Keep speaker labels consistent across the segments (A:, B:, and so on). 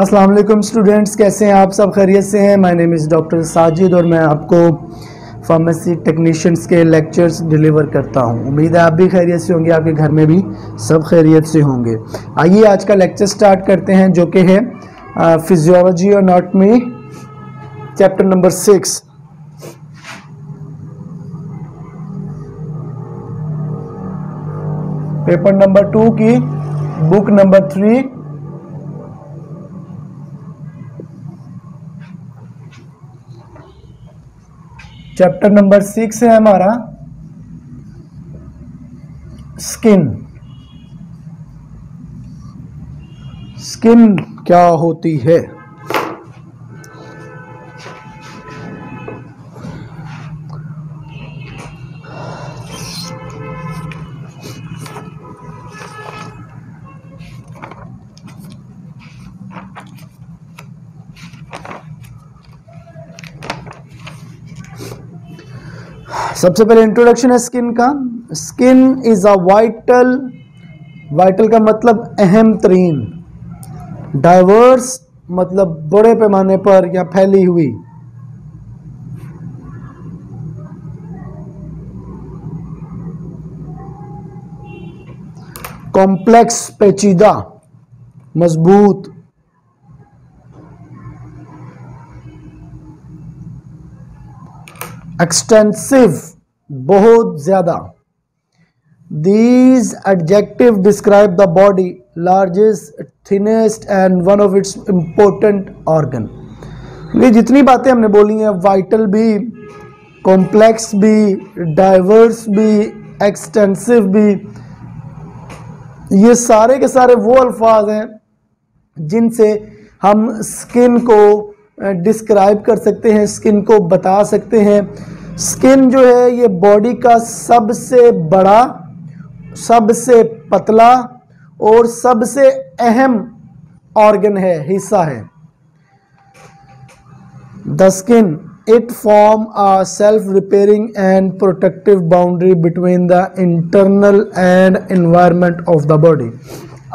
A: अस्सलाम वालेकुम स्टूडेंट्स, कैसे हैं आप सब? खैरियत से हैं? My name is doctor Sajid और मैं आपको फार्मेसी टेक्नीशियंस के लेक्चर्स डिलीवर करता हूं। उम्मीद है आप भी खैरियत से होंगे, आपके घर में भी सब खैरियत से होंगे। आइए आज का लेक्चर स्टार्ट करते हैं, जो कि है फिजियोलॉजी और anatomy chapter number 6। Paper number 2 की बुक नंबर 3 चैप्टर नंबर 6 है हमारा स्किन। स्किन क्या होती है? सबसे पहले इंट्रोडक्शन है स्किन का। Skin is a vital, vital का मतलब अहम तरीन, डाइवर्स मतलब बड़े पैमाने पर या फैली हुई, कॉम्प्लेक्स पेचीदा, मजबूत, एक्सटेंसिव बहुत ज्यादा। These adjectives describe the body largest, thinnest and one of its important organ। ये जितनी बातें हमने बोली हैं, वाइटल भी, कॉम्प्लेक्स भी, डाइवर्स भी, एक्सटेंसिव भी, ये सारे के सारे वो अल्फाज हैं जिनसे हम स्किन को डिस्क्राइब कर सकते हैं, स्किन को बता सकते हैं। स्किन जो है ये बॉडी का सबसे बड़ा, सबसे पतला और सबसे अहम ऑर्गन है, हिस्सा है। The skin it form a self repairing and protective boundary between the internal and environment of the body.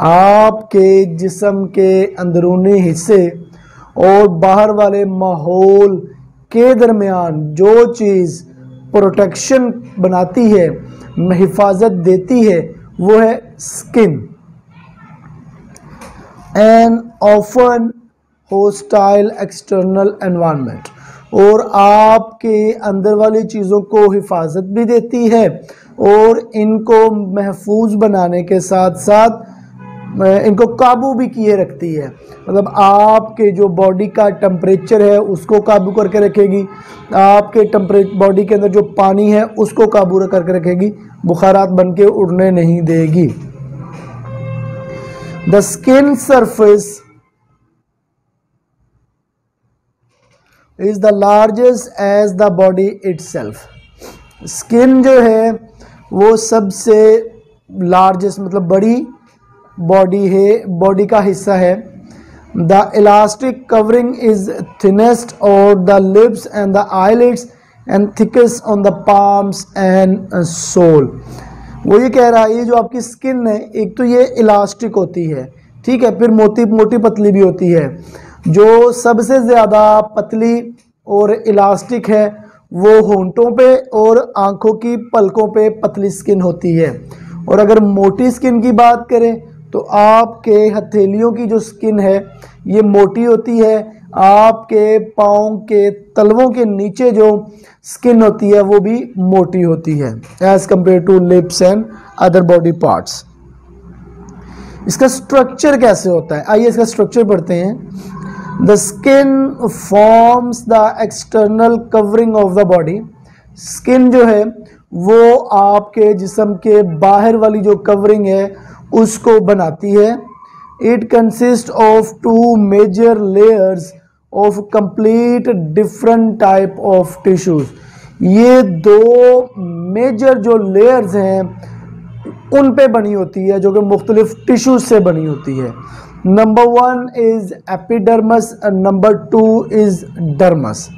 A: आपके जिस्म के अंदरूनी हिस्से और बाहर वाले माहौल के दरमियान जो चीज़ प्रोटेक्शन बनाती है, हिफाजत देती है, वो है skin. An often hostile external environment, और आपके अंदर वाली चीज़ों को हिफाजत भी देती है और इनको महफूज बनाने के साथ साथ इनको काबू भी किए रखती है। मतलब आपके जो बॉडी का टेम्परेचर है उसको काबू करके रखेगी, आपके बॉडी के अंदर जो पानी है उसको काबू करके रखेगी, बुखारात बन के उड़ने नहीं देगी। The skin surface is the largest as the body itself. Skin जो है वो सबसे लार्जेस्ट मतलब बड़ी बॉडी है, बॉडी का हिस्सा है। The elastic covering is thinnest और the lips and the eyelids and thickest on the palms and sole. वो ये कह रहा है, ये जो आपकी स्किन है, एक तो ये इलास्टिक होती है, ठीक है, फिर मोटी पतली भी होती है। जो सबसे ज़्यादा पतली और इलास्टिक है वो होंठों पे और आँखों की पलकों पे पतली स्किन होती है। और अगर मोटी स्किन की बात करें तो आपके हथेलियों की जो स्किन है ये मोटी होती है, आपके पाँव के तलवों के नीचे जो स्किन होती है वो भी मोटी होती है as compare to lips and other body parts. इसका स्ट्रक्चर कैसे होता है, आइए इसका स्ट्रक्चर पढ़ते हैं। The skin forms the external covering of the body. Skin जो है वो आपके जिस्म के बाहर वाली जो कवरिंग है उसको बनाती है। It consist of 2 major layers of complete different type of tissues. ये 2 मेजर जो लेयर्स हैं उन पे बनी होती है, जो कि मुख्तलिफ टिश्यूज से बनी होती है। Number 1 is epidermis and number 2 is dermis.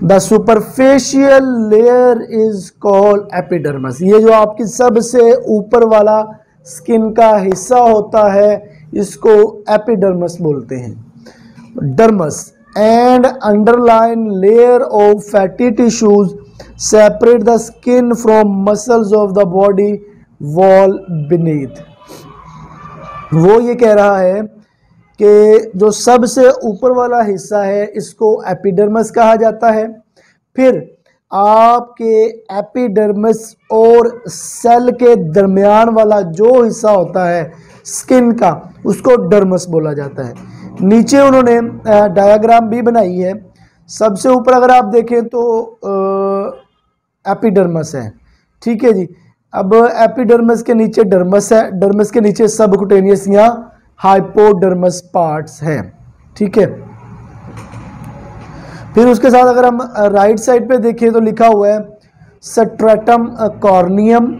A: The superficial layer is called epidermis. ये जो आपकी सबसे ऊपर वाला स्किन का हिस्सा होता है इसको एपिडर्मस बोलते हैं। Dermis and underline layer of fatty tissues separate the skin from muscles of the body wall beneath. वो ये कह रहा है कि जो सबसे ऊपर वाला हिस्सा है इसको एपिडर्मस कहा जाता है, फिर आपके एपिडर्मिस और सेल के दरमियान वाला जो हिस्सा होता है स्किन का उसको डर्मस बोला जाता है। नीचे उन्होंने डायग्राम भी बनाई है। सबसे ऊपर अगर आप देखें तो एपिडर्मस है, ठीक है जी। अब एपिडर्मस के नीचे डर्मस है, डर्मस के नीचे सबक्यूटेनियस या हाइपोडर्मस पार्ट्स है, ठीक है। फिर उसके साथ अगर हम राइट साइड पे देखें तो लिखा हुआ है stratum corneum,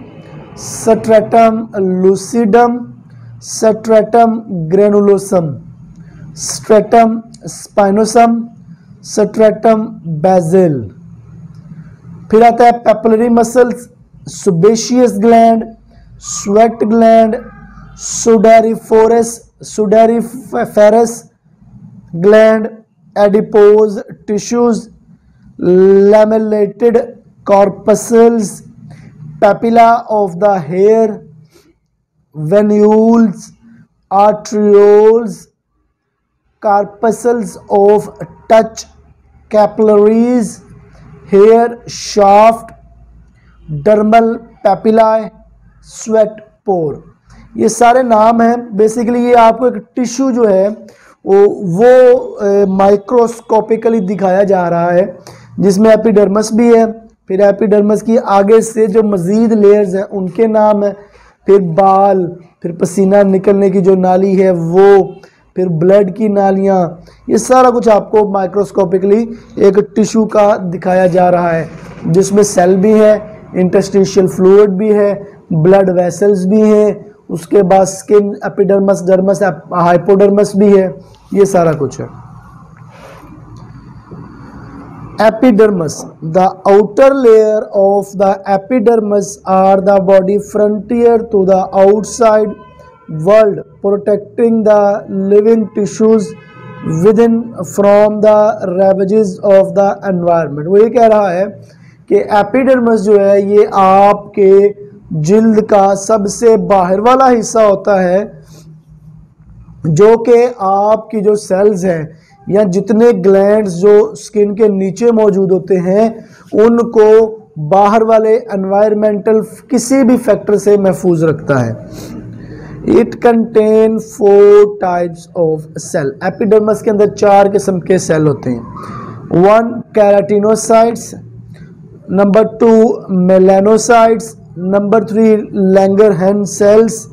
A: stratum lucidum, stratum granulosum, stratum spinosum, stratum basale. फिर आता है papillary muscles, sebaceous gland, sweat gland, sudoriferous gland, adipose tissues, lamellated corpuscles, papilla of the hair, venules, arterioles, corpuscles of touch, capillaries, hair shaft, dermal papillae, sweat pore। ये सारे नाम हैं। Basically ये आपको एक टिश्यू जो है वो माइक्रोस्कोपिकली दिखाया जा रहा है, जिसमें एपिडर्मस भी है। फिर एपिडर्मस की आगे से जो मज़ीद लेयर्स हैं उनके नाम है, फिर बाल, फिर पसीना निकलने की जो नाली है वो, फिर ब्लड की नालियाँ, ये सारा कुछ आपको माइक्रोस्कोपिकली एक टिश्यू का दिखाया जा रहा है, जिसमें सेल भी है, इंटरस्टिशियल फ्लूइड भी है, ब्लड वेसल्स भी हैं, उसके बाद स्किन, एपिडर्मस, डर्मस, हाइपोडर्मस भी है, ये सारा कुछ है। Epidermis, the outer layer of the epidermis are the body frontier to the outside world, protecting the living tissues within from the ravages of the environment। वो ये कह रहा है कि एपिडर्मिस जो है ये आपके जिल्द का सबसे बाहर वाला हिस्सा होता है, जो कि आपकी जो सेल्स हैं या जितने ग्लैंड्स जो स्किन के नीचे मौजूद होते हैं उनको बाहर वाले एनवायरमेंटल किसी भी फैक्टर से महफूज रखता है। It contain 4 types of cell. Epidermis के अंदर 4 किस्म के सेल होते हैं। 1 keratinocytes, number 2 melanocytes, number 3 Langerhans cells,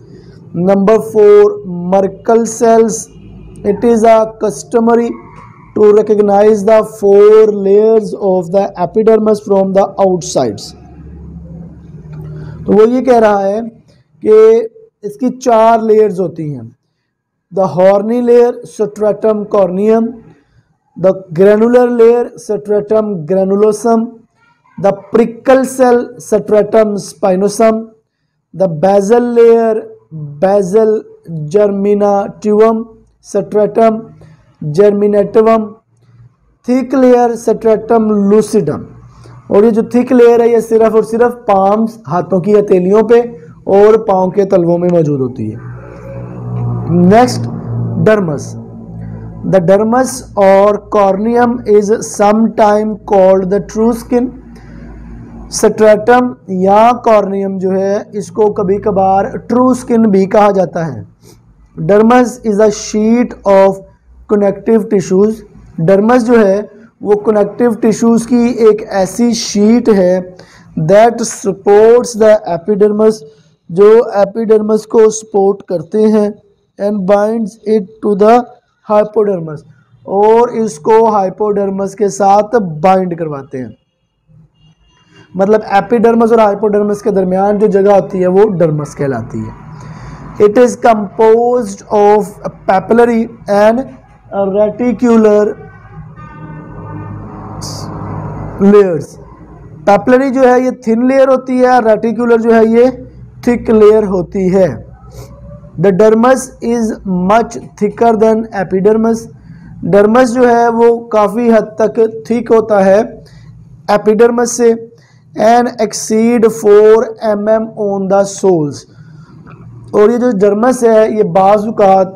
A: number 4 Merkel cells. It is a customary to recognize the 4 layers of the epidermis from the outsides। तो वो ये कह रहा है कि इसकी 4 लेयर्स होती हैं। The horny layer, stratum corneum, the granular layer, stratum granulosum, the prickle cell, stratum spinosum, the basal layer, basal germinativum, stratum germinativum, thick layer stratum lucidum. और ये जो थिक लेयर है ये सिर्फ और सिर्फ पाम्स, हाथों की हथेलियों पे और पाँव के तलवों में मौजूद होती है। Next, dermis. द डर्मस और corneum is sometime called the true skin. Stratum या कॉर्नियम जो है इसको कभी कभार ट्रू स्किन भी कहा जाता है। Dermis is a sheet of connective tissues. Dermis जो है वो कनेक्टिव टिश्यूज की एक ऐसी शीट है दैट सपोर्ट्स द एपिडर्मस, जो एपिडर्मस को सपोर्ट करते हैं, and binds it to the hypodermis, और इसको हाइपोडर्मस के साथ बाइंड करवाते हैं। मतलब एपिडर्मस और हाइपोडर्मस के दरमियान जो जगह होती है वो डर्मस कहलाती है। It is composed of papillary and reticular layers। papillary जो है ये थिन लेयर होती है, रेटिकुलर जो है ये थिक लेयर होती है। The dermis is much thicker than epidermis. Dermis जो है वो काफ़ी हद तक थिक होता है एपिडर्मस से। And exceed 4 mm on the soles. और ये जो डर्मस है ये बाज़-औक़ात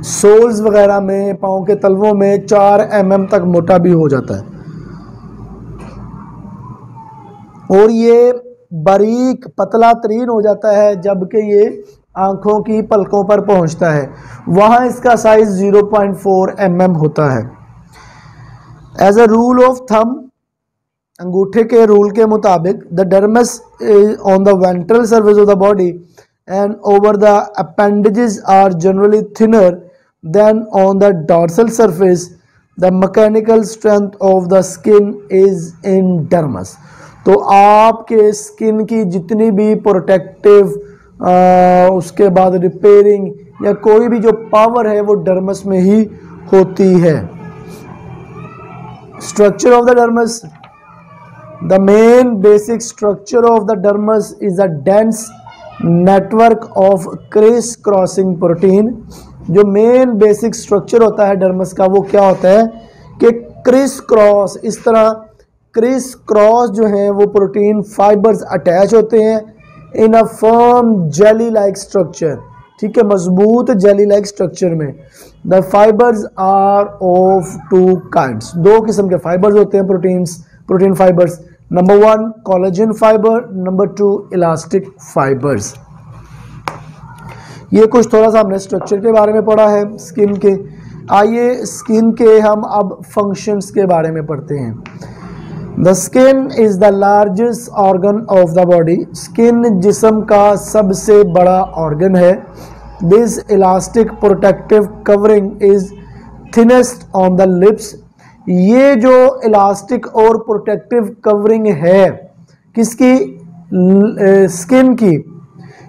A: सोल्स वगैरह में, पाँव के तलवों में 4 mm तक मोटा भी हो जाता है। और ये बारीक पतला तरीन हो जाता है जबकि ये आँखों की पलकों पर पहुंचता है, वहाँ इसका साइज 0.4 mm होता है। As a rule of thumb, अंगूठे के रूल के मुताबिक, the dermis on the ventral surface of the body and over the appendages are generally thinner than on the dorsal surface. The mechanical strength of the skin is in dermis. तो आपके skin की जितनी भी protective उसके बाद repairing या कोई भी जो पावर है वो डर्मस में ही होती है। Structure of the dermis, the main basic structure of the dermis is a dense network of criss crossing protein. जो मेन बेसिक स्ट्रक्चर होता है डर्मस का वो क्या होता है कि क्रिस क्रॉस, इस तरह क्रिस क्रॉस जो है वो प्रोटीन फाइबर्स अटैच होते हैं in a firm jelly like structure. ठीक है, मजबूत जेली लाइक स्ट्रक्चर में। The fibres are of 2 kinds. 2 किस्म के फाइबर्स होते हैं protein fibres. Number 1 collagen fibre, number 2 elastic fibres. ये कुछ थोड़ा सा हमने स्ट्रक्चर के बारे में पढ़ा है स्किन के। आइए स्किन के हम अब फंक्शंस के बारे में पढ़ते हैं। The skin is the largest organ of the body. Skin जिस्म का सबसे बड़ा ऑर्गन है। This elastic protective covering is thinnest on the lips. ये जो इलास्टिक और प्रोटेक्टिव कवरिंग है किसकी, स्किन की,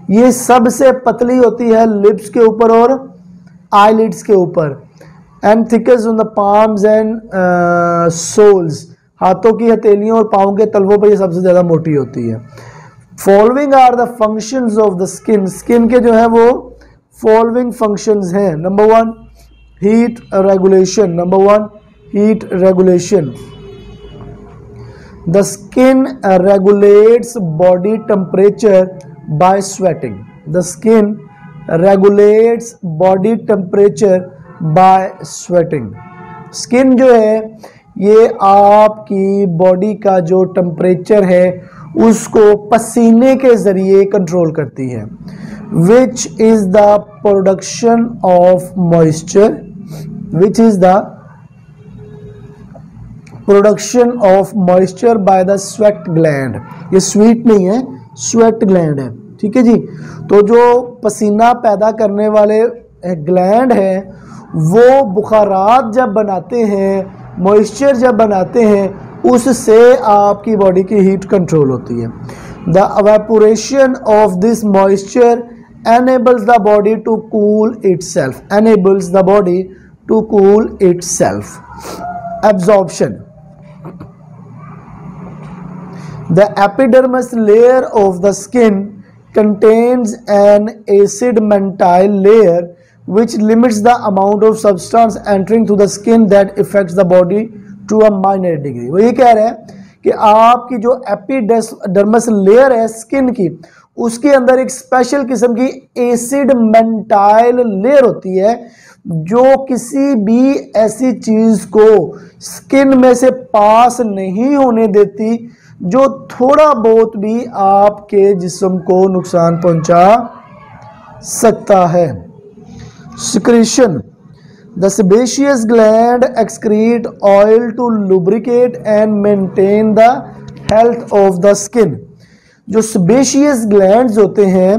A: ये सबसे पतली होती है लिप्स के ऊपर और आईलिड्स के ऊपर। And thickest on the palms and soles. हाथों की हथेलियों और पाँव के तलवों पर ये सबसे ज़्यादा मोटी होती है। Following are the functions of the skin. Skin के जो है वो फॉलोइंग फंक्शंस हैं। Number 1 heat regulation. Number 1 heat regulation. The skin regulates body temperature by sweating. The skin regulates body temperature by sweating. Skin जो है ये आपकी body का जो टेम्परेचर है उसको पसीने के ज़रिए कंट्रोल करती है। Which is the production of moisture, which is the production of moisture by the sweat gland. ये स्वीट नहीं है, स्वेट ग्लैंड है। ठीक है जी। तो जो पसीना पैदा करने वाले ग्लैंड है वो बुखारात जब बनाते हैं, मॉइस्चर जब बनाते हैं, उससे आपकी बॉडी की हीट कंट्रोल होती है। The evaporation of this moisture enables the body to cool itself, enables the body to cool itself. Absorption. The epidermis layer of the skin contains an acid-mantile layer which limits the amount of substance entering through the skin that affects the body to a minor degree. वो ये कह रहे हैं कि आपकी जो epidermis layer है skin की, उसके अंदर एक स्पेशल किस्म की एसिड मेंटाइल लेयर होती है जो किसी भी ऐसी चीज को स्किन में से पास नहीं होने देती जो थोड़ा बहुत भी आपके जिस्म को नुकसान पहुंचा सकता है। Secretion. The sebaceous gland excrete oil to lubricate and maintain the health of the skin. जो sebaceous glands होते हैं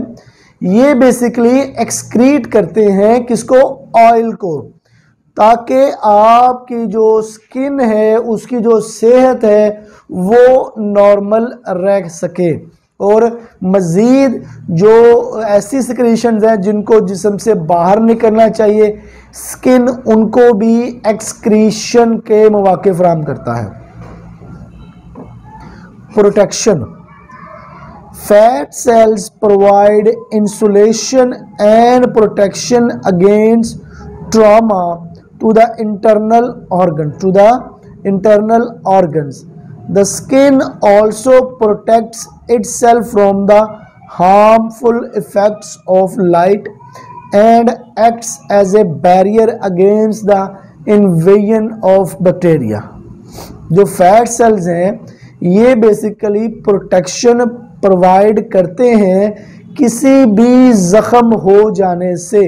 A: ये बेसिकली एक्सक्रीट करते हैं किसको, ऑयल को, ताकि आपकी जो स्किन है उसकी जो सेहत है वो नॉर्मल रह सके। और मज़ीद जो ऐसी सिक्रीशंस हैं जिनको जिस्म से बाहर निकलना चाहिए, स्किन उनको भी एक्सक्रीशन के मौके फराहम करता है। Protection. Fat cells provide insulation and protection against trauma to the internal organs. The skin also protects itself from the harmful effects of light and acts as a barrier against the invasion of bacteria. जो fat cells हैं ये basically protection provide करते हैं किसी भी जख्म हो जाने से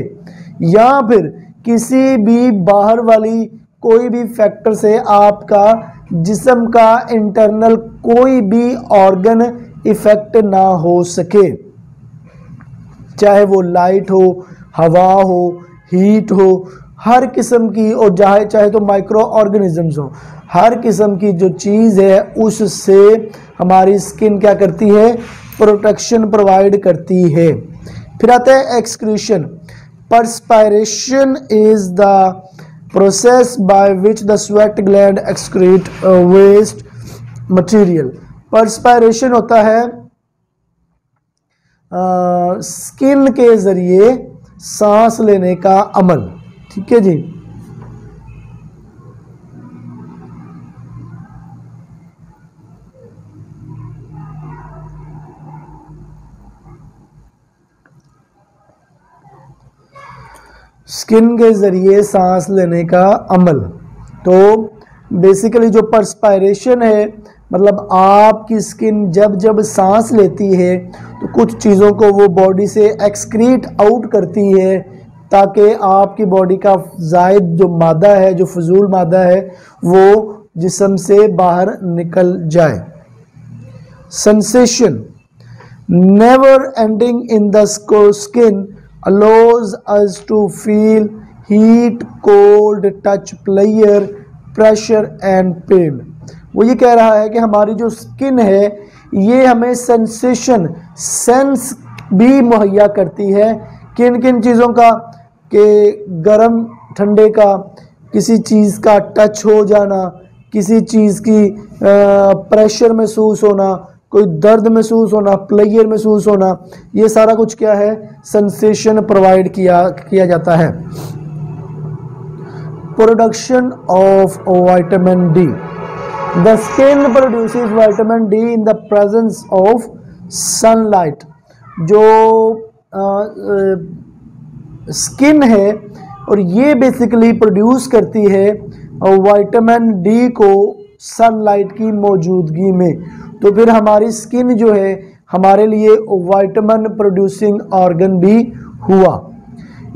A: या फिर किसी भी बाहर वाली कोई भी फैक्टर से आपका जिस्म का इंटरनल कोई भी ऑर्गन इफेक्ट ना हो सके, चाहे वो लाइट हो, हवा हो, हीट हो, हर किस्म की, और चाहे तो माइक्रो ऑर्गेनिजम्स हो, हर किस्म की जो चीज़ है उससे हमारी स्किन क्या करती है, प्रोटेक्शन प्रोवाइड करती है। फिर आता है excretion. Perspiration is the process by which the sweat gland excrete waste material. Perspiration होता है स्किन के जरिए सांस लेने का अमल। ठीक है जी। स्किन के ज़रिए सांस लेने का अमल। तो बेसिकली जो परस्पायरेशन है मतलब आपकी स्किन जब जब सांस लेती है तो कुछ चीज़ों को वो बॉडी से एक्सक्रीट आउट करती है ताकि आपकी बॉडी का ज़ायद जो मादा है, जो फजूल मादा है, वो जिस्म से बाहर निकल जाए। Sensation never ending in the skin allows us to feel heat, cold, touch, pleasure, pressure and pain। वो ये कह रहा है कि हमारी जो स्किन है ये हमें सेंसेशन, सेंस भी मुहैया करती है। किन किन चीज़ों का, कि गर्म ठंडे का, किसी चीज़ का टच हो जाना, किसी चीज़ की प्रेशर महसूस होना, कोई दर्द महसूस होना, प्लेयर महसूस होना, ये सारा कुछ क्या है, सेंसेशन प्रोवाइड किया जाता है। Production of vitamin D. The skin produces vitamin D in the presence of sunlight. जो स्किन है और ये बेसिकली प्रोड्यूस करती है विटामिन डी को सनलाइट की मौजूदगी में। तो फिर हमारी स्किन जो है हमारे लिए विटामिन प्रोड्यूसिंग ऑर्गन भी हुआ।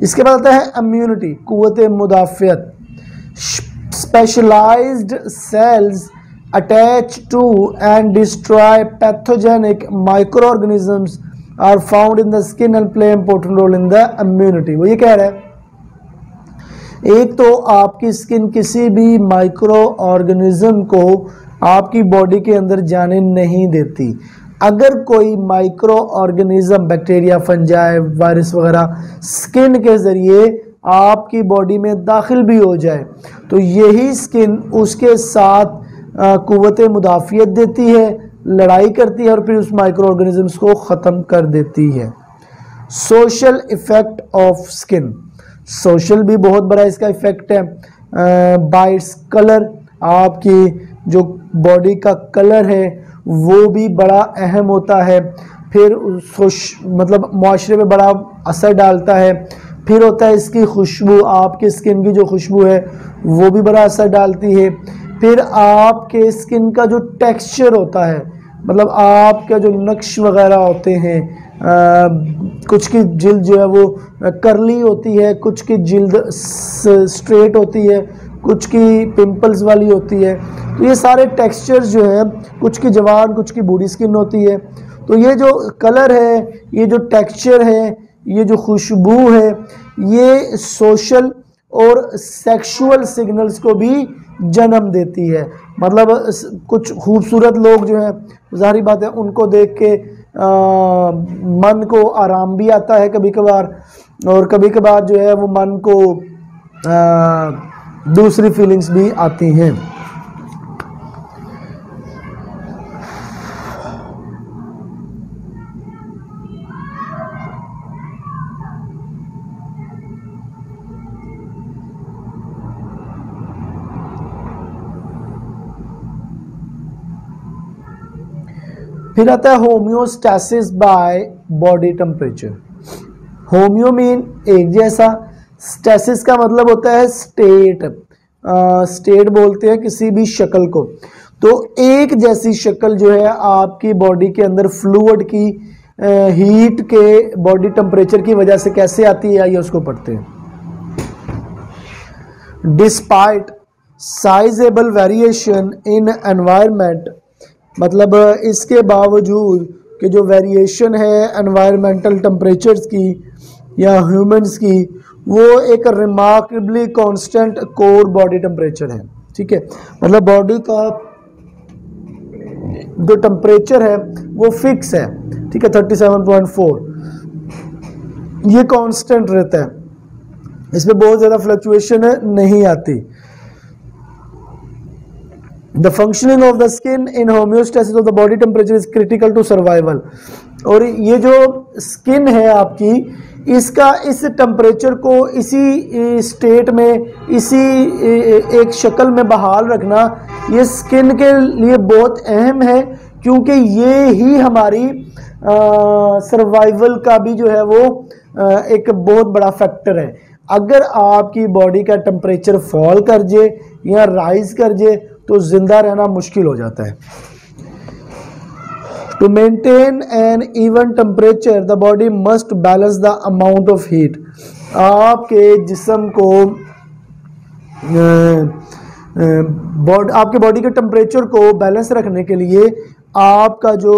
A: इसके बाद आता है इम्यूनिटी, कुव्वत मुदाफ़ियत। Specialised cells attach to and destroy pathogenic microorganisms are found in the skin and play important role in the immunity. वो ये कह रहा है एक तो आपकी स्किन किसी भी माइक्रो ऑर्गेनिज्म को आपकी बॉडी के अंदर जाने नहीं देती। अगर कोई micro organism, bacteria, fungi, virus वगैरह स्किन के ज़रिए आपकी बॉडी में दाखिल भी हो जाए तो यही स्किन उसके साथ कुव्वत मुदाफ़ियत देती है, लड़ाई करती है और फिर उस माइक्रो ऑर्गेनिजम्स को ख़त्म कर देती है। Social effect of skin. Social भी बहुत बड़ा इसका इफ़ेक्ट है। बाइट्स, कलर, आपकी जो बॉडी का कलर है वो भी बड़ा अहम होता है। फिर मतलब माशरे में बड़ा असर डालता है। फिर होता है इसकी खुशबू, आपके स्किन की जो खुशबू है वो भी बड़ा असर डालती है। फिर आपके स्किन का जो टेक्सचर होता है, मतलब आपका जो नक्श वगैरह होते हैं, कुछ की जिल्द जो है वो करली होती है, कुछ की जिल्द स्ट्रेट होती है, कुछ की पिंपल्स वाली होती है। तो ये सारे टेक्सचर्स जो है, कुछ की जवान, कुछ की बूढ़ी स्किन होती है। तो ये जो कलर है, ये जो टेक्सचर है, ये जो खुशबू है, ये सोशल और सेक्सुअल सिग्नल्स को भी जन्म देती है। मतलब कुछ खूबसूरत लोग जो हैं, ज़ाहिर बात है उनको देख के मन को आराम भी आता है कभी कभार, और कभी कभार जो है वो मन को दूसरी फीलिंग्स भी आती हैं। फिर आता है homeostasis by body temperature. Homeo mean एक जैसा, स्टैसिस का मतलब होता है स्टेट, स्टेट बोलते हैं किसी भी शक्ल को। तो एक जैसी शक्ल जो है आपकी बॉडी के अंदर फ्लूइड की हीट के बॉडी टेम्परेचर की वजह से कैसे आती है, आइए उसको पढ़ते हैं। Despite sizeable variation in environment, मतलब इसके बावजूद कि जो वेरिएशन है एनवायरमेंटल टेम्परेचर्स की या ह्यूमंस की, वो एक remarkably constant core body temperature है। ठीक है, मतलब बॉडी का जो टेम्परेचर है वो फिक्स है। ठीक है, 37.4 ये कांस्टेंट रहता है, इसमें बहुत ज़्यादा फ्लक्चुएशन नहीं आती। The functioning of the skin in homeostasis of the body temperature is critical to survival। और ये जो स्किन है आपकी, इसका इस टेम्परेचर को इसी स्टेट में, इसी एक शक्ल में बहाल रखना, ये स्किन के लिए बहुत अहम है, क्योंकि ये ही हमारी सर्वाइवल का भी जो है वो एक बहुत बड़ा फैक्टर है। अगर आपकी बॉडी का टेम्परेचर फॉल कर जाए या राइज कर जाए तो जिंदा रहना मुश्किल हो जाता है। To maintain an even temperature the body must balance the amount of heat. आपके जिस्म को आपके बॉडी के टेम्परेचर को बैलेंस रखने के लिए आपका जो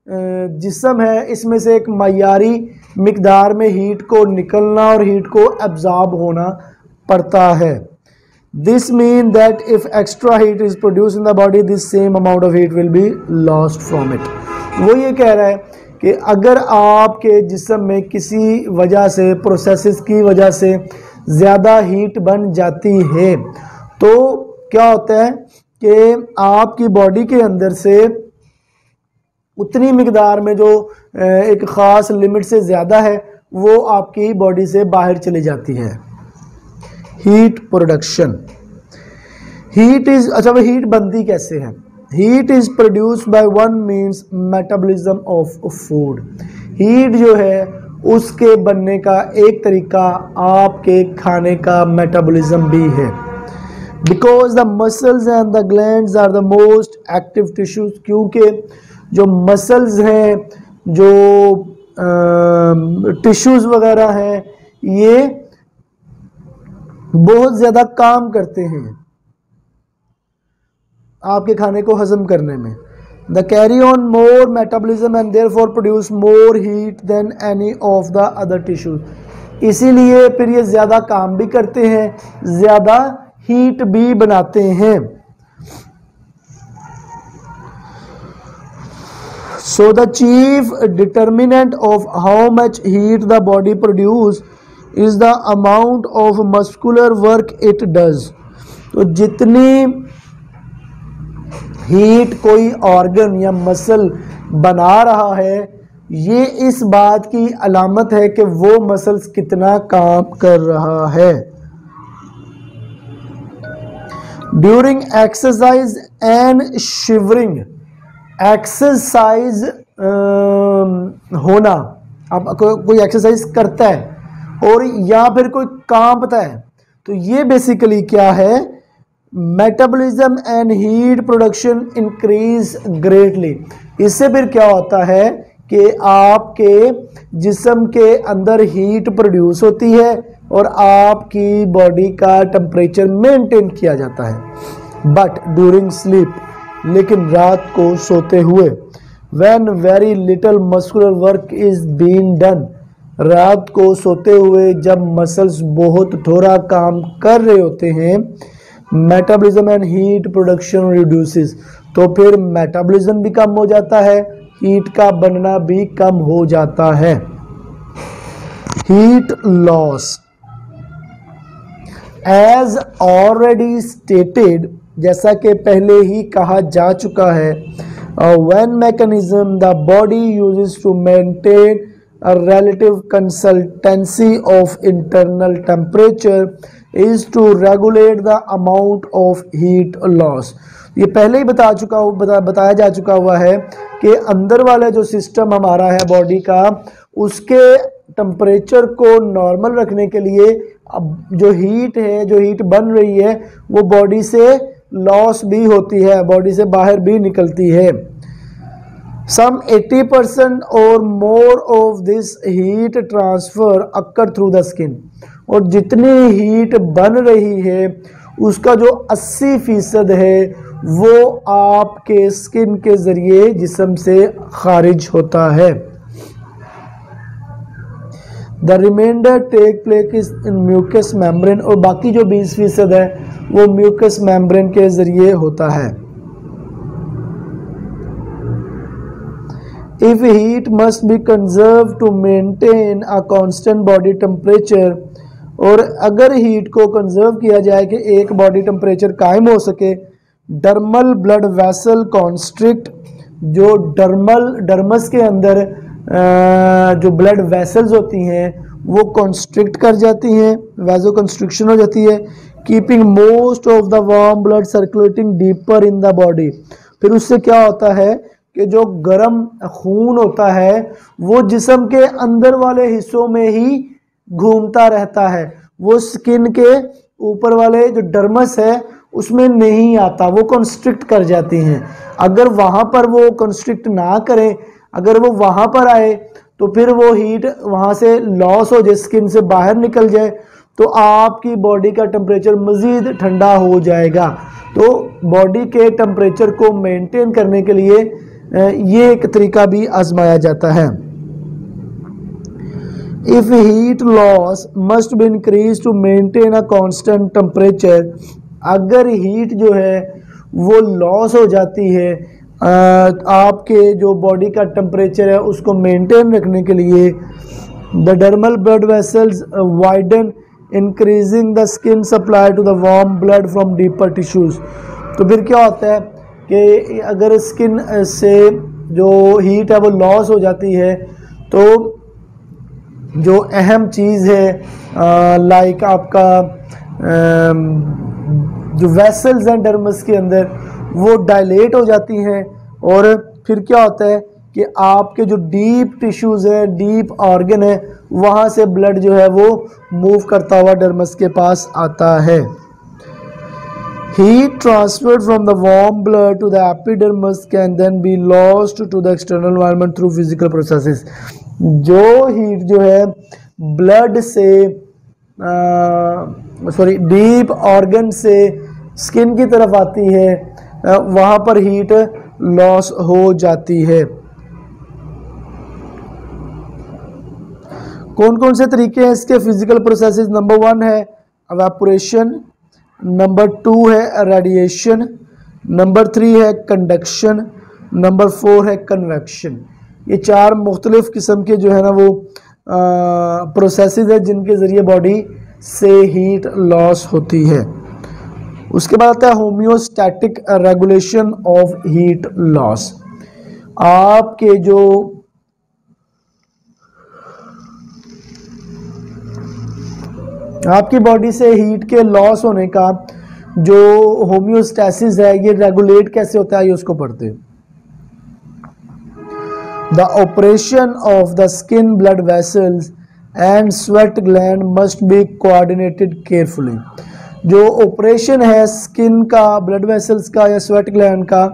A: जिस्म है इसमें से एक मयारी मिकदार में हीट को निकलना और हीट को एब्जॉर्ब होना पड़ता है। This means that if extra heat is produced in the body, this same amount of heat will be lost from it। वो ये कह रहा है कि अगर आपके जिस्म में किसी वजह से, प्रोसेसेस की वजह से ज़्यादा हीट बन जाती है, तो क्या होता है कि आपकी बॉडी के अंदर से उतनी मिकदार में जो एक ख़ास लिमिट से ज़्यादा है वो आपकी बॉडी से बाहर चली जाती है। हीट प्रोडक्शन, हीट इज, अच्छा वो हीट बनती कैसे है? Heat is produced by one means metabolism of food. Heat जो है उसके बनने का एक तरीका आपके खाने का मेटाबॉलिज्म भी है। Because the muscles and the glands are the most active tissues, क्योंकि जो मसल्स हैं, जो टिश्यूज वगैरह हैं, ये बहुत ज़्यादा काम करते हैं आपके खाने को हजम करने में। The carry on more metabolism and therefore produce more heat than any of the other tissues. इसीलिए फिर ये ज़्यादा काम भी करते हैं, ज़्यादा हीट भी बनाते हैं। So the chief determinant of how much heat the body produce is the amount of muscular work it does. तो जितनी हीट कोई ऑर्गन या मसल बना रहा है, ये इस बात की अलामत है कि वो मसल्स कितना काम कर रहा है। During exercise and shivering, exercise होना, अब कोई एक्सरसाइज करता है और या फिर कोई कांपता है, तो ये बेसिकली क्या है? Metabolism and heat production increase greatly. इससे फिर क्या होता है कि आपके जिस्म के अंदर हीट प्रोड्यूस होती है और आपकी बॉडी का टेम्परेचर मेंटेन किया जाता है। बट ड्यूरिंग स्लीप, लेकिन रात को सोते हुए, when very little muscular work is being done, रात को सोते हुए जब मसल्स बहुत थोड़ा काम कर रहे होते हैं, metabolism and heat production reduces, तो फिर मेटाबॉलिज्म भी कम हो जाता है, हीट का बनना भी कम हो जाता है। Heat loss, as already stated, जैसा कि पहले ही कहा जा चुका है, when mechanism the body uses to maintain a relative consistency of internal temperature is to regulate the amount of heat loss। ये पहले ही बताया जा चुका हुआ है कि अंदर वाला जो सिस्टम हमारा है बॉडी का, उसके टेम्परेचर को नॉर्मल रखने के लिए अब जो हीट बन रही है वो बॉडी से लॉस भी होती है, बॉडी से बाहर भी निकलती है। Some 80% और more of this heat transfer occur through the skin। और जितनी हीट बन रही है उसका जो 80% है वो आपके स्किन के ज़रिए जिस्म से खारिज होता है। The reminder take place in mucous membrane, और बाकी जो 20% है वो म्यूकस मेम्ब्रेन के ज़रिए होता है। If heat must be conserved to maintain a constant body temperature, और अगर हीट को कंजर्व किया जाए कि एक बॉडी टेम्परेचर कायम हो सके, डर्मल ब्लड वेसल कॉन्स्ट्रिक्ट, जो डर्मस के अंदर जो ब्लड वेसल्स होती हैं वो कॉन्स्ट्रिक्ट कर जाती हैं, वैसो कंस्ट्रिक्शन हो जाती है, keeping most of the warm blood circulating deeper in the body. फिर उससे क्या होता है कि जो गर्म खून होता है वो जिस्म के अंदर वाले हिस्सों में ही घूमता रहता है, वो स्किन के ऊपर वाले जो डर्मस है उसमें नहीं आता, वो कंस्ट्रिक्ट कर जाती हैं। अगर वहाँ पर वो कंस्ट्रिक्ट ना करें, अगर वो वहाँ पर आए तो फिर वो हीट वहाँ से लॉस हो जाए, स्किन से बाहर निकल जाए, तो आपकी बॉडी का टेम्परेचर मज़ीद ठंडा हो जाएगा। तो बॉडी के टेम्परेचर को मेंटेन करने के लिए ये एक तरीका भी आजमाया जाता है। If heat loss must be increase to maintain a constant temperature, अगर हीट जो है वो लॉस हो जाती है आपके जो बॉडी का टेम्परेचर है उसको मेंटेन रखने के लिए, the dermal blood vessels widen increasing the skin supply to the warm blood from deeper tissues. तो फिर क्या होता है कि अगर स्किन से जो हीट है वो लॉस हो जाती है तो जो अहम चीज़ है लाइक आपका जो वेसल्स हैं डर्मस के अंदर वो डायलेट हो जाती हैं, और फिर क्या होता है कि आपके जो डीप टिश्यूज़ है, डीप ऑर्गन है, वहाँ से ब्लड जो है वो मूव करता हुआ डर्मस के पास आता है। Heat transferred from the warm blood to the epidermis can then be lost to the external environment through physical processes। जो हीट जो है ब्लड से डीप ऑर्गन से स्किन की तरफ आती है, वहाँ पर हीट लॉस हो जाती है। कौन कौन से तरीके हैं इसके फिजिकल प्रोसेसेस? नंबर 1 है एवेपोरेशन, नंबर 2 है रेडिएशन, नंबर 3 है कंडक्शन, नंबर 4 है कन्वेक्शन। ये 4 मुख्तलिफ किस्म के जो है ना वो प्रोसेसेस है जिनके ज़रिए बॉडी से हीट लॉस होती है। उसके बाद आता है homeostatic regulation of heat loss. आपके जो आपकी बॉडी से हीट के लॉस होने का जो होम्योस्टैसिस है ये रेगुलेट कैसे होता है, ये उसको पढ़ते हैं। The operation of the skin blood vessels and sweat gland must be coordinated carefully. जो ऑपरेशन है स्किन का, ब्लड वेसल्स का या स्वेट ग्लैंड का,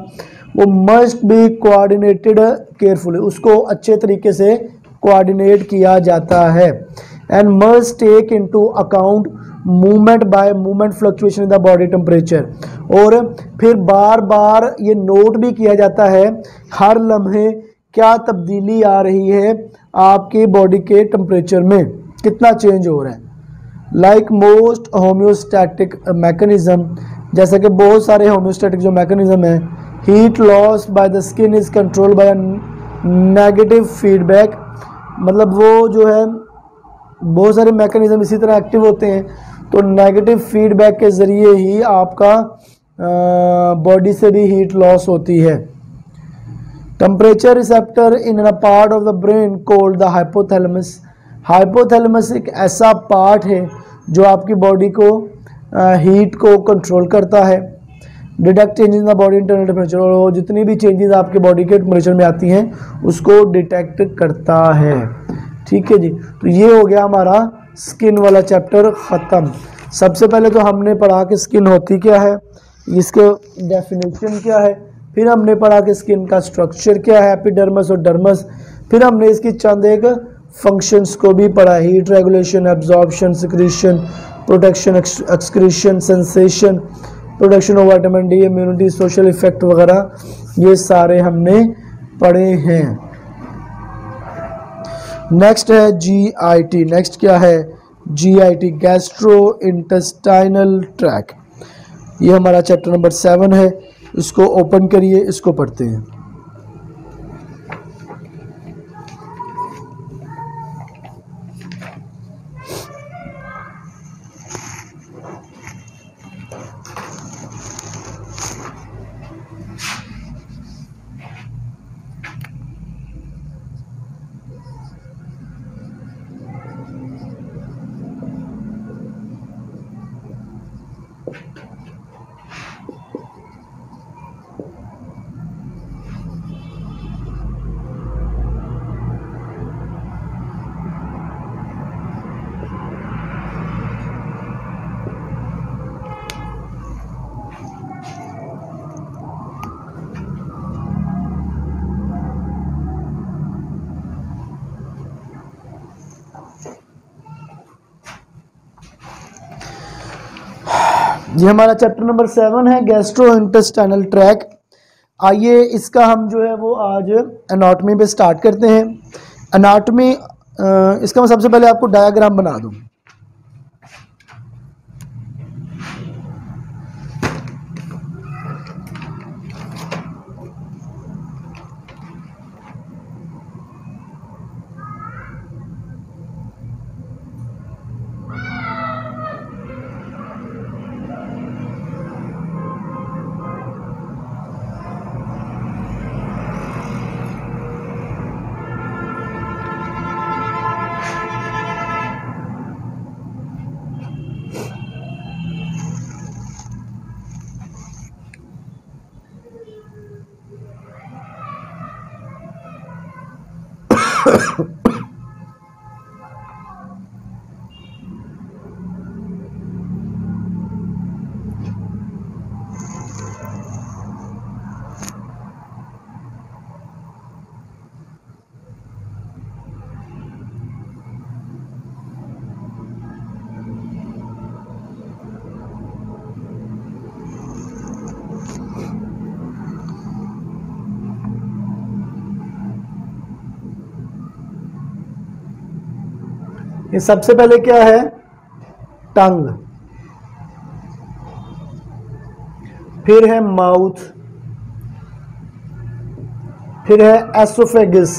A: वो मस्ट बी कोऑर्डिनेटेड केयरफुली, उसको अच्छे तरीके से कोऑर्डिनेट किया जाता है। And must take into account movement by movement fluctuation in the body temperature, और फिर बार बार ये नोट भी किया जाता है हर लम्हे क्या तब्दीली आ रही है आपकी बॉडी के टेम्परेचर में, कितना चेंज हो रहा है। लाइक मोस्ट होम्योस्टैटिक मैकेनिज्म, जैसे कि बहुत सारे होम्योस्टैटिक जो मैकेनिज्म है, heat loss by the skin is control by negative feedback, मतलब वो जो है बहुत सारे मैकेनिज्म इसी तरह एक्टिव होते हैं, तो नेगेटिव फीडबैक के ज़रिए ही आपका बॉडी से भी हीट लॉस होती है। Temperature receptor in a part of the brain called the hypothalamus. Hypothalamus एक ऐसा पार्ट है जो आपकी बॉडी को हीट को कंट्रोल करता है। Detect changes in the body internal temperature, और जितनी भी चेंजेस आपके बॉडी के टेम्परेचर में आती हैं उसको डिटेक्ट करता है। ठीक है जी, तो ये हो गया हमारा स्किन वाला चैप्टर ख़त्म। सबसे पहले तो हमने पढ़ा कि स्किन होती क्या है, इसके डेफिनेशन क्या है, फिर हमने पढ़ा कि स्किन का स्ट्रक्चर क्या है, एपिडर्मस और डर्मस, फिर हमने इसकी चंद एक फंक्शंस को भी पढ़ा, heat regulation, absorption, secretion, protection, excretion, sensation, production of vitamin D, immunity, social effect वगैरह, ये सारे हमने पढ़े हैं। नेक्स्ट है जीआईटी। नेक्स्ट क्या है? GIT, gastrointestinal tract. ये हमारा चैप्टर नंबर 7 है। इसको ओपन करिए, इसको पढ़ते हैं। ये हमारा चैप्टर नंबर 7 है, गैस्ट्रो इंटेस्टाइनल ट्रैक। आइए इसका हम जो है वो आज एनाटॉमी पे स्टार्ट करते हैं। एनाटॉमी, इसका मैं सबसे पहले आपको डायग्राम बना दूं। ये सबसे पहले क्या है? टंग, फिर है माउथ, फिर है एसोफेगस,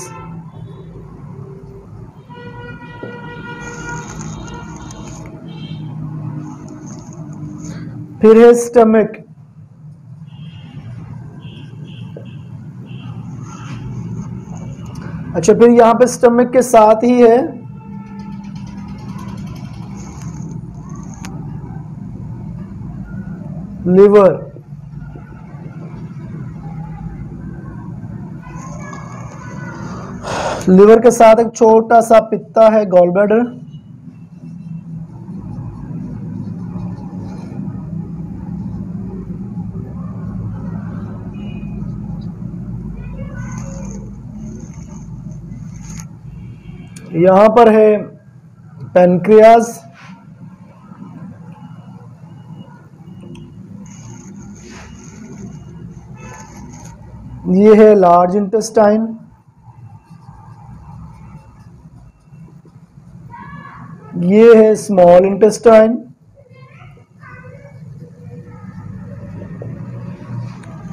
A: फिर है स्टमक, अच्छा फिर यहां पे स्टमक के साथ ही है लिवर, लिवर के साथ एक छोटा सा पित्ता है गॉल ब्लैडर, यहां पर है पैनक्रियाज, ये है लार्ज इंटेस्टाइन, ये है स्मॉल इंटेस्टाइन,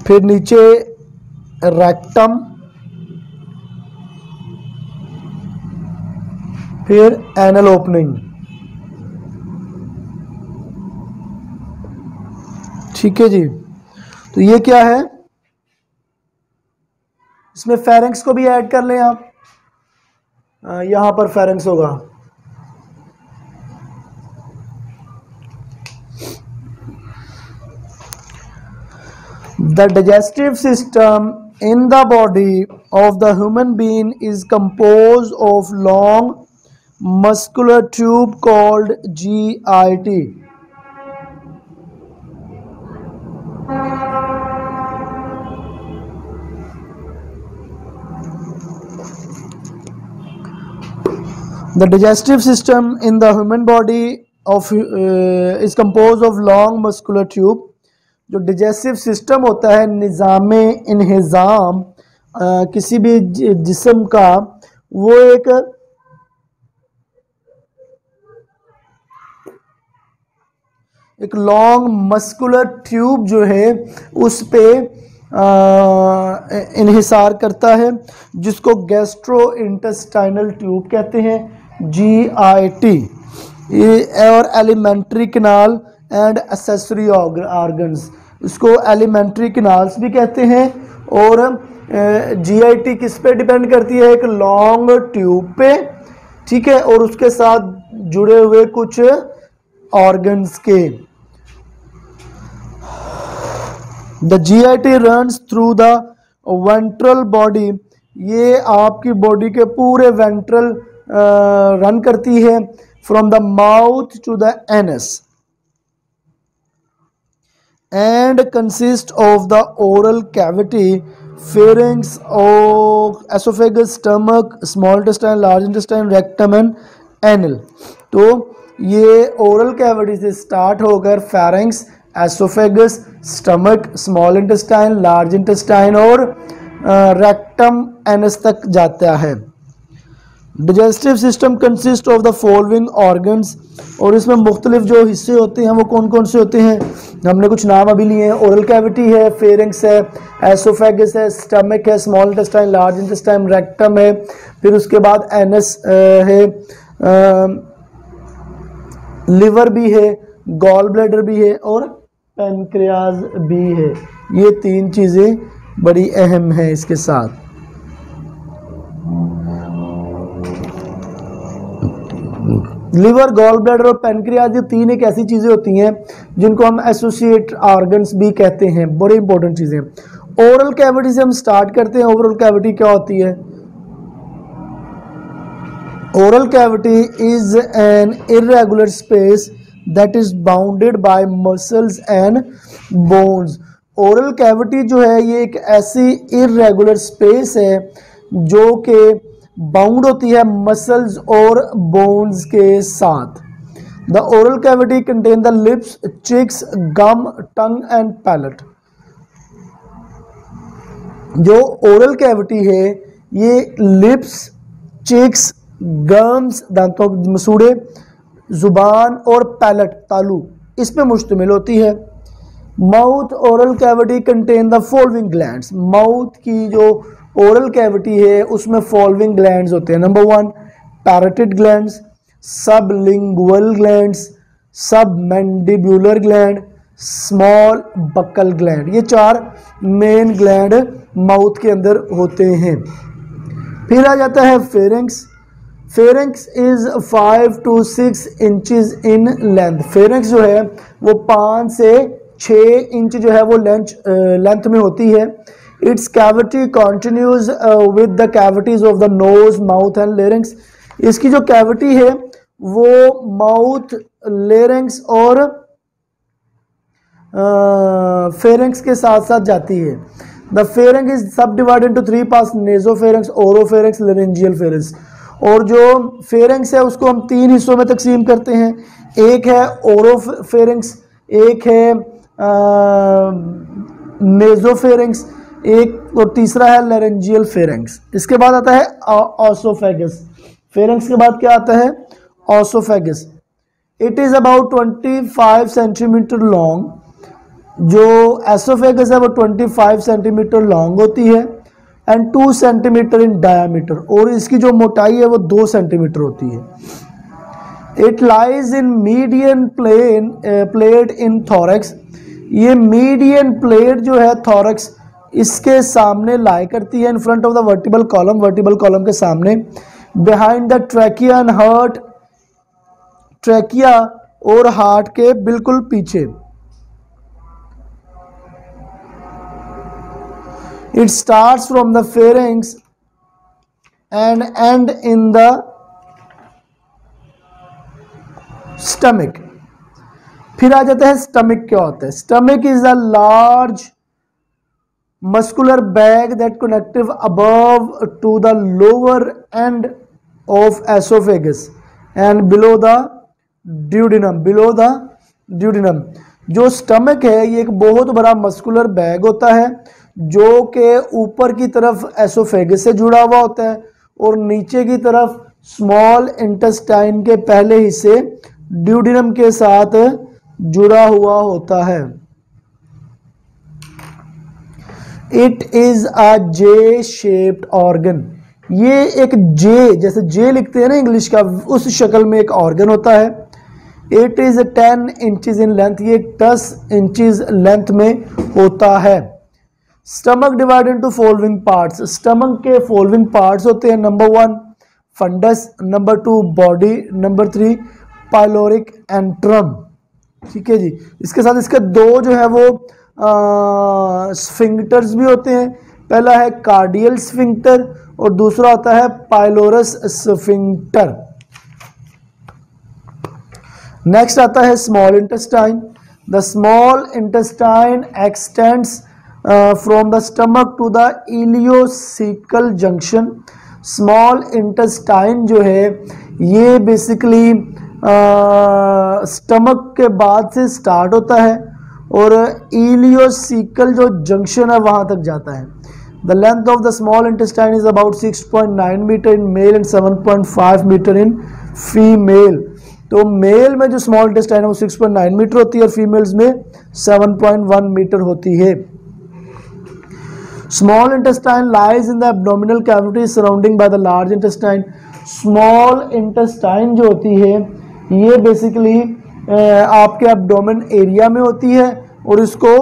A: फिर नीचे रेक्टम, फिर एनल ओपनिंग। ठीक है जी, तो ये क्या है? इसमें फेरेंक्स को भी ऐड कर लें आप, यहां पर फेरेंक्स होगा। The digestive system in the body of the human being is composed of long muscular tube called GIT. The digestive system in the human body is composed of long muscular tube. जो digestive system होता है निज़ाम इन्हिज़ाम किसी भी जिस्म का, वो एक long muscular tube जो है उस पे इन्हिसार करता है, जिसको गैस्ट्रो इंटेस्टाइनल ट्यूब कहते हैं, GIT। और alimentary canal and accessory organs, इसको एलिमेंट्री कैनाल्स भी कहते हैं। और GIT किस पे डिपेंड करती है? एक लॉन्ग ट्यूब पे, ठीक है, और उसके साथ जुड़े हुए कुछ ऑर्गन्स के। The GIT runs through the ventral body, ये आपकी बॉडी के पूरे वेंट्रल रन करती है, from the mouth to the anus, and consist of the oral cavity, pharynx, oesophagus, stomach, small intestine, large intestine, rectum and anal. तो ये oral cavity से start होकर pharynx, oesophagus, stomach, small intestine, large intestine और rectum, anus तक जाता है। Digestive system consist of the following organs, और इसमें मुख्तलिफ जो हिस्से होते हैं वो कौन कौन से होते हैं? हमने कुछ नाम अभी लिए हैं। ओरल कैविटी है, फेरिंक्स है, एसोफेगस है, स्टमक है, small intestine, large intestine, rectum है, फिर उसके बाद एनस है, लिवर भी है, गॉल ब्लैडर भी है और पैनक्रियाज भी है। ये तीन चीज़ें बड़ी अहम हैं इसके साथ। लिवर, गॉल ब्लैडर और पैनक्रियाज, ये तीन एक ऐसी चीज़ें होती हैं जिनको हम एसोसिएट ऑर्गन्स भी कहते हैं, बड़ी इंपॉर्टेंट चीज़ें। ओरल कैविटी से हम स्टार्ट करते हैं। ओरल कैविटी क्या होती है? Oral cavity is an irregular space that is bounded by muscles and bones. Oral cavity जो है ये एक ऐसी इर्रेगुलर स्पेस है जो कि बाउंड होती है मसल्स और बोन्स के साथ। The oral cavity contain the lips, cheeks, gum, tongue and palate. जो ओरल कैविटी है ये लिप्स, चिक्स, गम्स, दांतों के मसूड़े, जुबान और पैलेट, तालू, इस पे मुश्तमिल होती है। Mouth oral cavity contain the following glands. Mouth की जो ओरल कैविटी है उसमें फॉलोइंग ग्लैंड्स होते हैं। Number 1 parotid glands, sublingual glands, submandibular gland, small buccal gland. ये 4 मेन ग्लैंड माउथ के अंदर होते हैं। फिर आ जाता है pharynx. Pharynx is 5 to 6 inches in length. Pharynx जो है वो 5 से 6 इंच जो है वो लेंथ में होती है। It's cavity continues with the cavities of the nose, mouth and larynx. इसकी जो कैविटी है वो माउथ, लेरिंक्स और फेरिंक्स के साथ साथ जाती है। The pharynx is subdivided into 3 parts, nasopharynx, oropharynx, laryngeal pharynx. और जो फेरिंक्स है उसको हम 3 हिस्सों में तकसीम करते हैं। एक है ओरोफेरिंक्स, एक है नेजोफेरिंक्स, एक और तीसरा है लेरेंजियल फेरिंक्स। इसके बाद आता है ऑसोफेगस। फेरिंक्स के बाद क्या आता है? Oesophagus. It is about 25 centimetre long. जो एसोफेगस है वो 25 सेंटीमीटर लॉन्ग होती है एंड 2 सेंटीमीटर इन डायामीटर, और इसकी जो मोटाई है वो 2 सेंटीमीटर होती है। It lies in median plate in thorax. ये मीडियन प्लेट जो है थोरैक्स इसके सामने लाई करती है, in front of the vertebral column, vertebral column के सामने, behind the trachea and heart, trachea और हार्ट के बिल्कुल पीछे। It starts from the pharynx and end in the stomach. फिर आ जाता है स्टमक. क्या होता है? Stomach is a large muscular bag that connective above to the lower end of esophagus and below the duodenum. जो स्टमक है ये एक बहुत बड़ा मस्कुलर बैग होता है जो कि ऊपर की तरफ एसोफेगस से जुड़ा हुआ होता है और नीचे की तरफ स्मॉल इंटेस्टाइन के पहले हिस्से ड्यूडिनम के साथ जुड़ा हुआ होता है. It is a J shaped organ. ये एक जे, जैसे जे लिखते हैं ना इंग्लिश का, उस शक्ल में एक ऑर्गन होता है. It is 10 inches in length. ये 10 इंचेस लेंथ में होता है. Stomach divide into following parts. Stomach के फॉलोइंग पार्ट्स होते हैं. Number 1 fundus, number 2 body, number 3 pyloric antrum. ठीक है जी. इसके साथ इसके दो जो है वो स्फिंक्टर्स भी होते हैं. पहला है कार्डियल स्फिंक्टर और दूसरा होता है पाइलोरस स्फिंक्टर. नेक्स्ट आता है small intestine. The small intestine extends from the stomach to the ileocaecal junction. Small intestine जो है ये बेसिकली स्टमक के बाद से स्टार्ट होता है और इलियोसिकल जो जंक्शन है वहां तक जाता है. The length of the small intestine is about 6.9 metre in male and 7.5 metre in female. तो मेल में जो स्मॉल इंटेस्टाइन है वो 6.9 मीटर होती है और फीमेल्स में 7.1 मीटर होती है. Small intestine lies in the abdominal cavity surrounding by the large intestine. Small intestine जो होती है ये बेसिकली आपके एब्डोमेन एरिया में होती है और इसको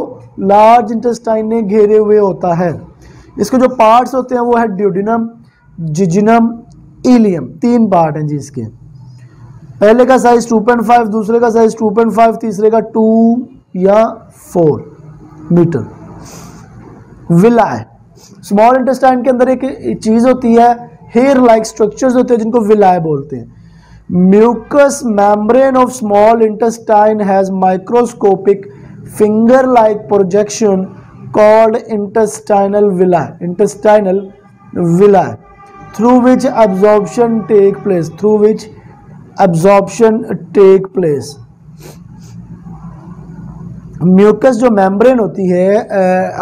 A: लार्ज इंटेस्टाइन ने घेरे हुए होता है. इसके जो पार्ट्स होते हैं वो है ड्यूडिनम, जिजिनम, इलियम. 3 पार्ट हैं जी इसके. पहले का साइज 2.5, दूसरे का साइज 2.5, तीसरे का 2 या 4 मीटर. विलाय. स्मॉल इंटेस्टाइन के अंदर एक चीज होती है, हेयर लाइक स्ट्रक्चर्स होते हैं जिनको विलाय बोलते हैं. Mucous membrane of small intestine has microscopic finger-like projection called intestinal villi. Intestinal villi, through which absorption take place. Through which absorption take place. Mucus जो मेम्ब्रेन होती है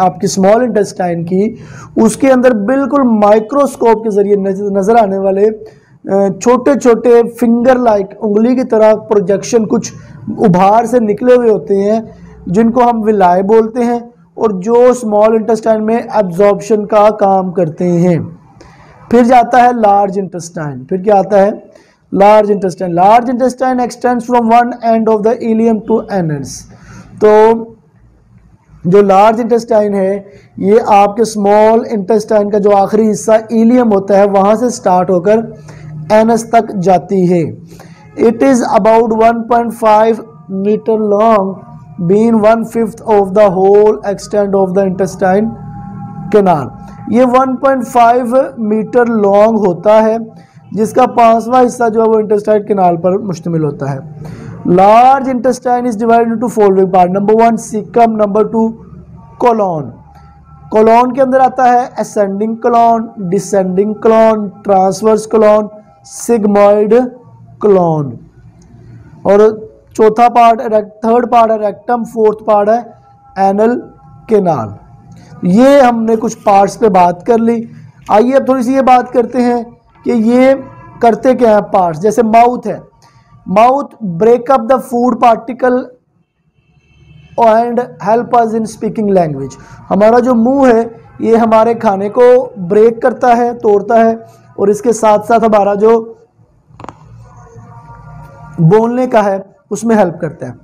A: आपकी स्मॉल इंटेस्टाइन की, उसके अंदर बिल्कुल माइक्रोस्कोप के जरिए नजर आने वाले छोटे छोटे फिंगर लाइक, उंगली की तरह प्रोजेक्शन कुछ उभार से निकले हुए होते हैं जिनको हम विलाय बोलते हैं और जो स्मॉल इंटेस्टाइन में एब्जॉर्प्शन का काम करते हैं. फिर जाता है लार्ज इंटेस्टाइन. फिर क्या आता है? Large intestine. Large intestine extends from one end of the ileum to ends. तो जो लार्ज इंटेस्टाइन है ये आपके स्मॉल इंटेस्टाइन का जो आखिरी हिस्सा इलियम होता है वहां से स्टार्ट होकर एनस तक जाती है. It is about 1.5 metre long, being 1/5 of the whole extent of the intestine canal. ये 1.5 मीटर लॉन्ग होता है जिसका 5वां हिस्सा जो है वो इंटेस्टाइन कैनाल पर मुश्तमिल होता है. Large intestine is divided into following part. Number 1 caecum, number 2 colon. Colon के अंदर आता है ascending colon, descending colon, transverse colon, sigmoid colon. और चौथा पार्ट, थर्ड पार्ट है रेक्टम, फोर्थ पार्ट है एनल कैनाल. ये हमने कुछ पार्ट्स पे बात कर ली. आइए अब थोड़ी सी ये बात करते हैं कि ये करते क्या है पार्ट्स. जैसे माउथ है, mouth break up the food particle and help us in speaking language. हमारा जो मुंह है ये हमारे खाने को ब्रेक करता है, तोड़ता है और इसके साथ साथ हमारा जो बोलने का है उसमें हेल्प करता है.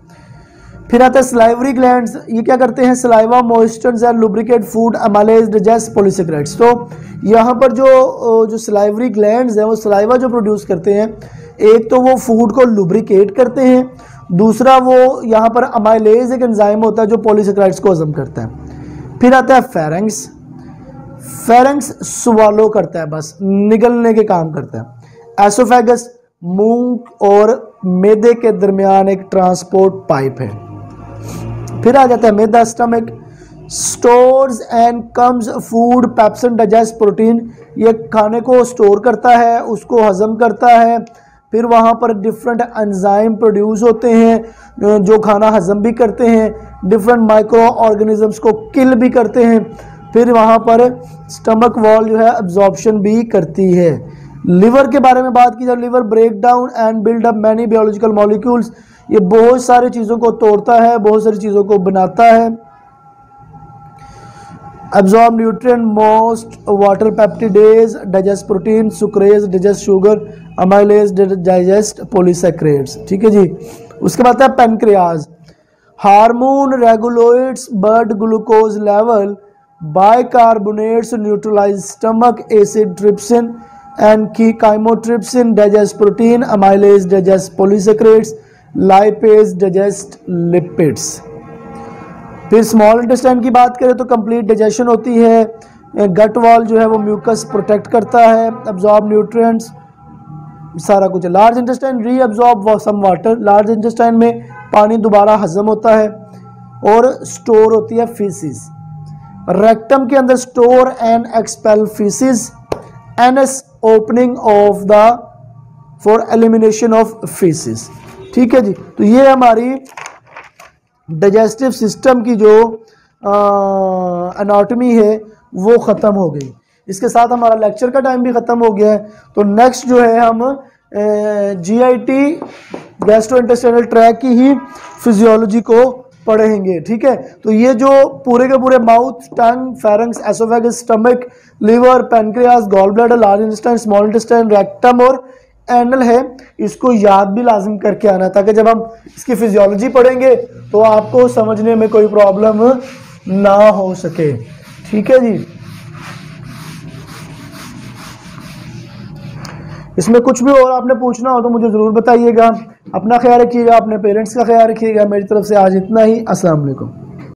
A: फिर आता है सलाइवरी ग्लैंड्स. ये क्या करते हैं? Saliva moistures and lubricate food, amylase, digest polysaccharides. तो यहाँ पर जो सलाइवरी ग्लैंड्स हैं वो सलाइवा जो प्रोड्यूस करते हैं, एक तो वो फूड को लुब्रिकेट करते हैं, दूसरा वो यहाँ पर अमाइलेज एक एंजाइम होता है जो पॉलीसेकेराइड्स को हजम करता है. फिर आता है फेरेंक्स. फेरेंक्स स्वालो करता है, बस निगलने के काम करता है। एसोफेगस मुंह और मैदे के दरमियान एक ट्रांसपोर्ट पाइप है। फिर आ जाता है मैदा, stomach stores and churns food pepsin digest protein, ये खाने को स्टोर करता है, उसको हजम करता है। फिर वहाँ पर डिफरेंट एंजाइम प्रोड्यूस होते हैं जो खाना हजम भी करते हैं, डिफरेंट माइक्रो ऑर्गेनिजम्स को किल भी करते हैं। फिर वहाँ पर स्टमक वॉल जो है अब्जॉर्प्शन भी करती है। लिवर के बारे में बात की जाए, liver break down and build up many biological molecules, ये बहुत सारी चीज़ों को तोड़ता है, बहुत सारी चीज़ों को बनाता है। absorb nutrient most water peptidase digest protein sucrase digest sugar amylase digest polysaccharides। ठीक है जी। उसके बाद है pancreas, hormone regulates blood glucose level, bicarbonates neutralise stomach acid trypsin and की chymotrypsin digest protein, amylase digest polysaccharides, lipase digest lipids. फिर small intestine की बात करें तो कंप्लीट डाइजेशन होती है। गट वॉल जो है वो म्यूकस प्रोटेक्ट करता है, अब्जॉर्ब न्यूट्रिएंट्स, सारा कुछ है। Large intestine reabsorb some water, large intestine में पानी दोबारा हजम होता है और स्टोर होती है फीसिस। रेक्टम के अंदर store and expel faeces, anus opening of the for elimination of faeces. ठीक है जी। तो ये हमारी डाइजेस्टिव सिस्टम की जो एनाटॉमी है वो ख़त्म हो गई। इसके साथ हमारा लेक्चर का टाइम भी ख़त्म हो गया है। तो नेक्स्ट जो है हम जीआईटी गैस्ट्रोइंटेस्टाइनल ट्रैक की ही फिजियोलॉजी को पढ़ेंगे। ठीक है। तो ये जो पूरे के पूरे mouth, tongue, pharynx, oesophagus, stomach, liver, pancreas, gall bladder, large intestine, small intestine, rectum और एनल है, इसको याद भी लाजिम करके आना, ताकि जब हम इसकी फिजियोलॉजी पढ़ेंगे तो आपको समझने में कोई प्रॉब्लम ना हो सके। ठीक है जी। इसमें कुछ भी और आपने पूछना हो तो मुझे ज़रूर बताइएगा। अपना ख्याल रखिएगा, अपने पेरेंट्स का ख्याल रखिएगा। मेरी तरफ से आज इतना ही। अस्सलाम वालेकुम।